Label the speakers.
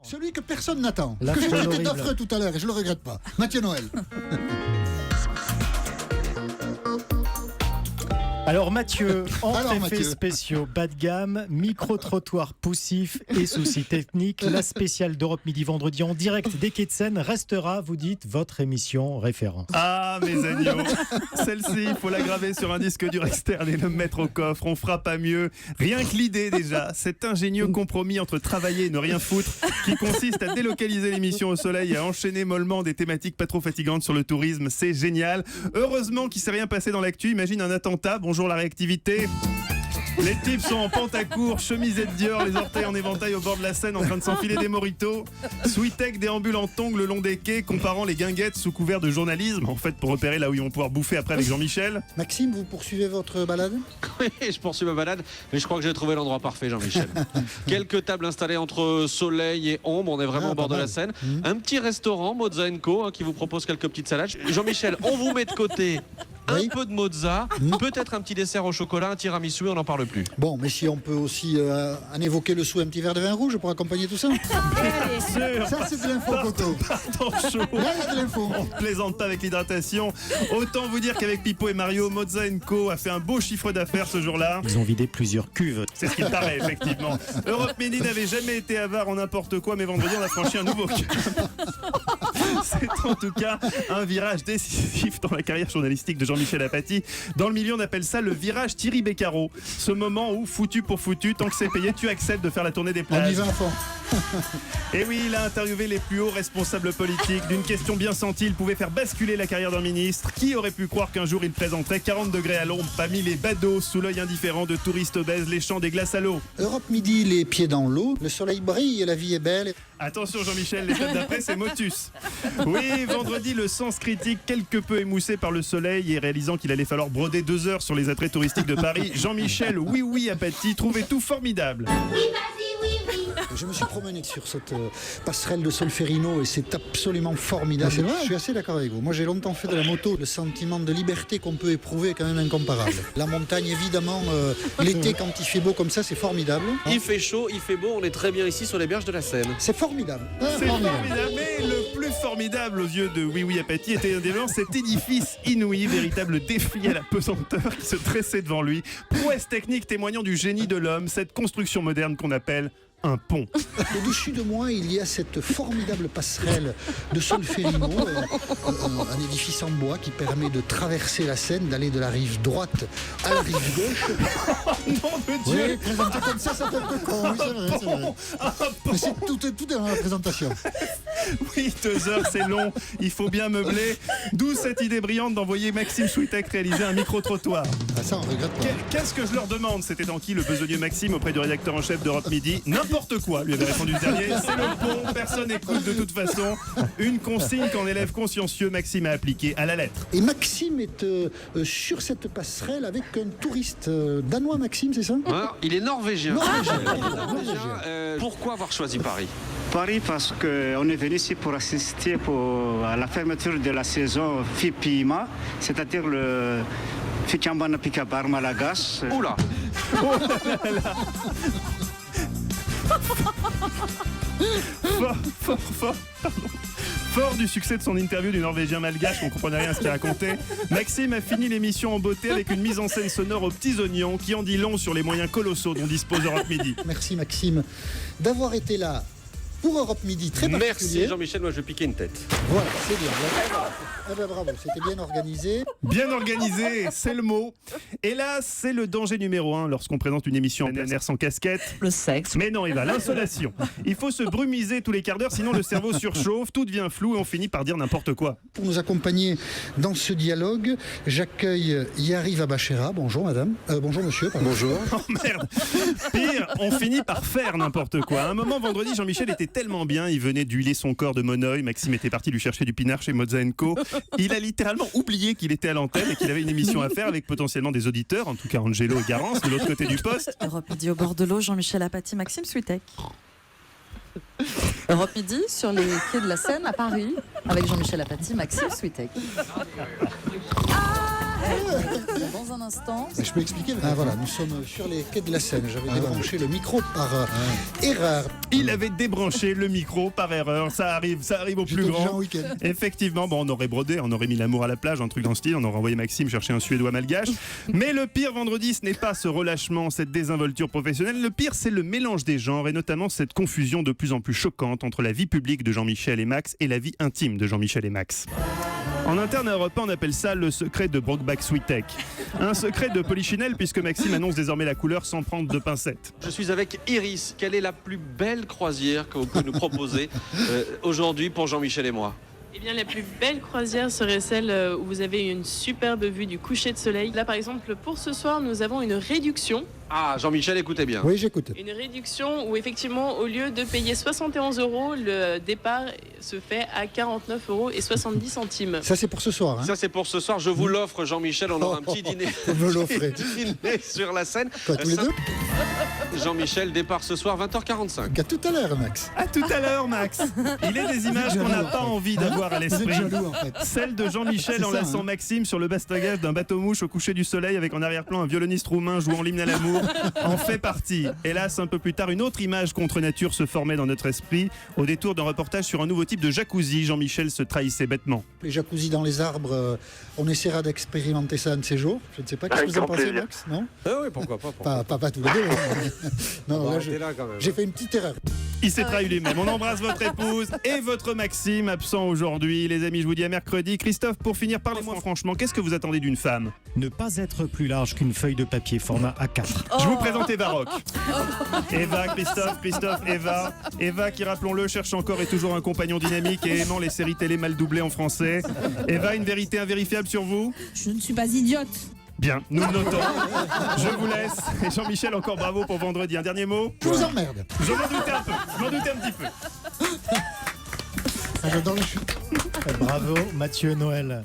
Speaker 1: Celui que personne n'attend.
Speaker 2: La
Speaker 1: Que j'ai
Speaker 2: folle
Speaker 1: traité
Speaker 2: horrible.
Speaker 1: d'affreux tout à l'heure et je le regrette pas. Mathieu Noël.
Speaker 2: Alors Mathieu, entre
Speaker 1: Alors,
Speaker 2: effets
Speaker 1: Mathieu.
Speaker 2: spéciaux bas de gamme, micro-trottoir poussif et soucis techniques, la spéciale d'Europe Midi vendredi en direct des Quais de Seine restera, vous dites, votre émission référence.
Speaker 3: Ah, mes agneaux, celle-ci, il faut la graver sur un disque dur externe et le mettre au coffre. On fera pas mieux. Rien que l'idée déjà, cet ingénieux compromis entre travailler et ne rien foutre, qui consiste à délocaliser l'émission au soleil et à enchaîner mollement des thématiques pas trop fatigantes sur le tourisme, c'est génial. Heureusement qu'il s'est rien passé dans l'actu. Imagine un attentat. Bonjour la réactivité. Les types sont en pantacourt, chemisette Dior, les orteils en éventail au bord de la Seine en train de s'enfiler des moritos. Sweetek déambule en tongs le long des quais, comparant les guinguettes sous couvert de journalisme, en fait pour repérer là où ils vont pouvoir bouffer après avec Jean-Michel.
Speaker 1: Maxime, vous poursuivez votre balade?
Speaker 4: Oui, je poursuis ma balade, mais je crois que j'ai trouvé l'endroit parfait, Jean-Michel. Quelques tables installées entre soleil et ombre, on est vraiment au bord de la Seine. Un petit restaurant, Mozza & Co, qui vous propose quelques petites salades. Jean-Michel, on vous met de côté
Speaker 1: Oui.
Speaker 4: un peu de mozza, peut-être un petit dessert au chocolat, un tiramisu, on n'en parle plus.
Speaker 1: Bon, mais si on peut aussi en évoquer le sou, un petit verre de vin rouge pour accompagner tout ça. Ça, c'est de l'info, Coco.
Speaker 3: Tant chaud.
Speaker 1: Là, il y a de l'info.
Speaker 3: On plaisante pas avec l'hydratation. Autant vous dire qu'avec Pipo et Mario, Mozza & Co a fait un beau chiffre d'affaires ce jour-là.
Speaker 2: Ils ont vidé plusieurs cuves.
Speaker 3: C'est ce qu'il paraît, effectivement. Europe Midi n'avait jamais été avare en n'importe quoi, mais vendredi, on a franchi un nouveau cap. C'est en tout cas un virage décisif dans la carrière journalistique de Jean-Michel Apathy. Dans le milieu, on appelle ça le virage Thierry Beccaro. Ce moment où, foutu pour foutu, tant que c'est payé, tu acceptes de faire la tournée des
Speaker 1: On y
Speaker 3: plages.
Speaker 1: va à fond.
Speaker 3: Et oui, il a interviewé les plus hauts responsables politiques. D'une question bien sentie, il pouvait faire basculer la carrière d'un ministre. Qui aurait pu croire qu'un jour il présenterait 40 degrés à l'ombre parmi les badauds sous l'œil indifférent de touristes obèses léchant des glaces à l'eau?
Speaker 1: Europe Midi, les pieds dans l'eau. Le soleil brille et la vie est belle.
Speaker 3: Attention Jean-Michel, l'étape d'après c'est Motus. Oui, vendredi, le sens critique quelque peu émoussé par le soleil et réalisant qu'il allait falloir broder 2 heures sur les attraits touristiques de Paris, Jean-Michel oui Apathy trouvait tout formidable.
Speaker 1: Je me suis promené sur cette passerelle de Solferino et c'est absolument formidable.
Speaker 2: Ah, c'est vrai.
Speaker 1: Je suis assez d'accord avec vous. Moi, j'ai longtemps fait de la moto. Le sentiment de liberté qu'on peut éprouver est quand même incomparable. La montagne, évidemment, l'été, quand il fait beau comme ça, c'est formidable.
Speaker 4: Il fait chaud, il fait beau, on est très bien ici sur les berges de la Seine.
Speaker 1: C'est formidable.
Speaker 3: C'est formidable, mais le plus formidable aux yeux de Oui Apathy était évidemment cet édifice inouï, véritable défi à la pesanteur qui se dressait devant lui. Prouesse technique témoignant du génie de l'homme, cette construction moderne qu'on appelle un pont.
Speaker 1: Au-dessus de moi, il y a cette formidable passerelle de Solferino, un édifice en bois qui permet de traverser la Seine, d'aller de la rive droite à la rive gauche.
Speaker 3: Nom de Dieu.
Speaker 1: Oui, présenté comme ça fait un peu con. Oui, c'est vrai, c'est vrai. Mais c'est tout est dans la présentation.
Speaker 3: Oui, 2 heures, c'est long. Il faut bien meubler. D'où cette idée brillante d'envoyer Maxime Switek réaliser un micro-trottoir.
Speaker 1: Ah, ça, on regrette pas.
Speaker 3: Qu'est-ce que je leur demande? C'était en qui le besogneux Maxime auprès du rédacteur en chef d'Europe Midi? N'importe quoi, lui avait répondu le dernier. C'est le pont, personne n'écoute de toute façon. Une consigne qu'en élève consciencieux, Maxime a appliquée à la lettre.
Speaker 1: Et Maxime est sur cette passerelle avec un touriste danois, Maxime, c'est ça?
Speaker 4: Alors, il est norvégien.
Speaker 1: Norvégien.
Speaker 4: Pourquoi avoir choisi Paris?
Speaker 5: Paris parce qu'on est venu ici pour assister à la fermeture de la saison FIPIMA, c'est-à-dire le Ficambana Picabar Malagas.
Speaker 4: Oula.
Speaker 3: Fort du succès de son interview du Norvégien malgache, on comprenait rien à ce qu'il racontait, Maxime a fini l'émission en beauté avec une mise en scène sonore aux petits oignons qui en dit long sur les moyens colossaux dont dispose Europe Midi.
Speaker 1: Merci Maxime d'avoir été là pour Europe Midi, très particulier.
Speaker 4: Merci Jean-Michel, moi je vais piquer une tête.
Speaker 1: Voilà, c'est bien. Ah ben bravo, c'était bien organisé.
Speaker 3: Bien organisé, c'est le mot. Et là, c'est le danger numéro 1 lorsqu'on présente une émission en plein air sans casquette.
Speaker 6: Le sexe.
Speaker 3: Mais non, Eva, l'insolation. Il faut se brumiser tous les quarts d'heure, sinon le cerveau surchauffe, tout devient flou et on finit par dire n'importe quoi.
Speaker 1: Pour nous accompagner dans ce dialogue, j'accueille Yariv Abachera. Bonjour madame. Bonjour monsieur. Pardon. Bonjour.
Speaker 3: Oh merde. Pire, on finit par faire n'importe quoi. À un moment, vendredi, Jean-Michel était tellement bien, il venait d'huiler son corps de monoeil. Maxime était parti lui chercher du pinard chez Mozza & Co. Il a littéralement oublié qu'il était à l'antenne et qu'il avait une émission à faire avec potentiellement des auditeurs, en tout cas Angelo et Garance, de l'autre côté du poste.
Speaker 6: Europe Midi au bord de l'eau, Jean-Michel Apathy, Maxime Switek. Europe Midi sur les quais de la Seine à Paris avec Jean-Michel Apathy, Maxime Switek. Dans un instant.
Speaker 1: Je peux expliquer. Ah, voilà, nous sommes sur les quais de la Seine. J'avais débranché le micro par erreur.
Speaker 3: Il avait débranché le micro par erreur. Ça arrive au plus
Speaker 1: J'étais déjà en
Speaker 3: grand.
Speaker 1: week-end.
Speaker 3: Effectivement, bon, on aurait brodé, on aurait mis l'amour à la plage, un truc dans le style, on aurait envoyé Maxime chercher un Suédois malgache. Mais le pire vendredi, ce n'est pas ce relâchement, cette désinvolture professionnelle. Le pire, c'est le mélange des genres et notamment cette confusion de plus en plus choquante entre la vie publique de Jean-Michel et Max et la vie intime de Jean-Michel et Max. En interne à Europe 1, on appelle ça le secret de Brokeback Sweetek. Un secret de Polichinelle puisque Maxime annonce désormais la couleur sans prendre de pincettes.
Speaker 4: Je suis avec Iris. Quelle est la plus belle croisière que vous pouvez nous proposer aujourd'hui pour Jean-Michel et moi?
Speaker 7: Eh bien, la plus belle croisière serait celle où vous avez une superbe vue du coucher de soleil. Là, par exemple, pour ce soir, nous avons une réduction.
Speaker 4: Ah, Jean-Michel, écoutez bien.
Speaker 1: Oui, j'écoute.
Speaker 7: Une réduction où, effectivement, au lieu de payer 71 €, le départ se fait à 49,70 €.
Speaker 1: Ça, c'est pour ce soir. Hein.
Speaker 4: Ça, c'est pour ce soir. Je vous l'offre, Jean-Michel. On aura un petit dîner.
Speaker 1: Vous me l'offrez.
Speaker 4: Dîner sur la scène.
Speaker 1: Quoi, tous les deux?
Speaker 4: Jean-Michel, départ ce soir, 20h45.
Speaker 1: À tout à l'heure, Max.
Speaker 3: À tout à l'heure, Max. Il est des images qu'on n'a pas envie d'avoir à
Speaker 1: Vous êtes
Speaker 3: l'esprit.
Speaker 1: jaloux, en fait.
Speaker 3: Celle de Jean-Michel
Speaker 1: C'est
Speaker 3: en
Speaker 1: ça,
Speaker 3: laissant
Speaker 1: hein.
Speaker 3: Maxime sur le bastingage d'un bateau-mouche au coucher du soleil avec en arrière-plan un violoniste roumain jouant l'hymne à l'amour en fait partie. Hélas, un peu plus tard, une autre image contre nature se formait dans notre esprit. Au détour d'un reportage sur un nouveau type de jacuzzi, Jean-Michel se trahissait bêtement.
Speaker 1: Les jacuzzis dans les arbres, on essaiera d'expérimenter ça un de ces jours. Je ne sais pas, qu'est-ce que vous en pensez, Max? Non,
Speaker 4: Ah oui, pourquoi pas.
Speaker 1: pas tous les deux. Hein. Non, là, j'ai fait une petite erreur.
Speaker 3: Il s'est trahi lui-même. On embrasse votre épouse et votre Maxime, absent aujourd'hui. Les amis, je vous dis à mercredi. Christophe, pour finir, parlez-moi franchement, qu'est-ce que vous attendez d'une femme?
Speaker 2: Ne pas être plus large qu'une feuille de papier format A4.
Speaker 3: Je vous présente Eva Rock. Eva, Christophe, Eva. Eva qui, rappelons-le, cherche encore et toujours un compagnon dynamique et aimant les séries télé mal doublées en français. Eva, une vérité invérifiable sur vous?
Speaker 8: Je ne suis pas idiote.
Speaker 3: Bien, nous le notons. Je vous laisse. Et Jean-Michel, encore bravo pour vendredi. Un dernier mot?
Speaker 1: Je vous emmerde.
Speaker 3: Je m'en doutais un peu. Je m'en doutais un petit peu.
Speaker 1: Ça, j'adore les chutes.
Speaker 2: Bravo Mathieu Noël.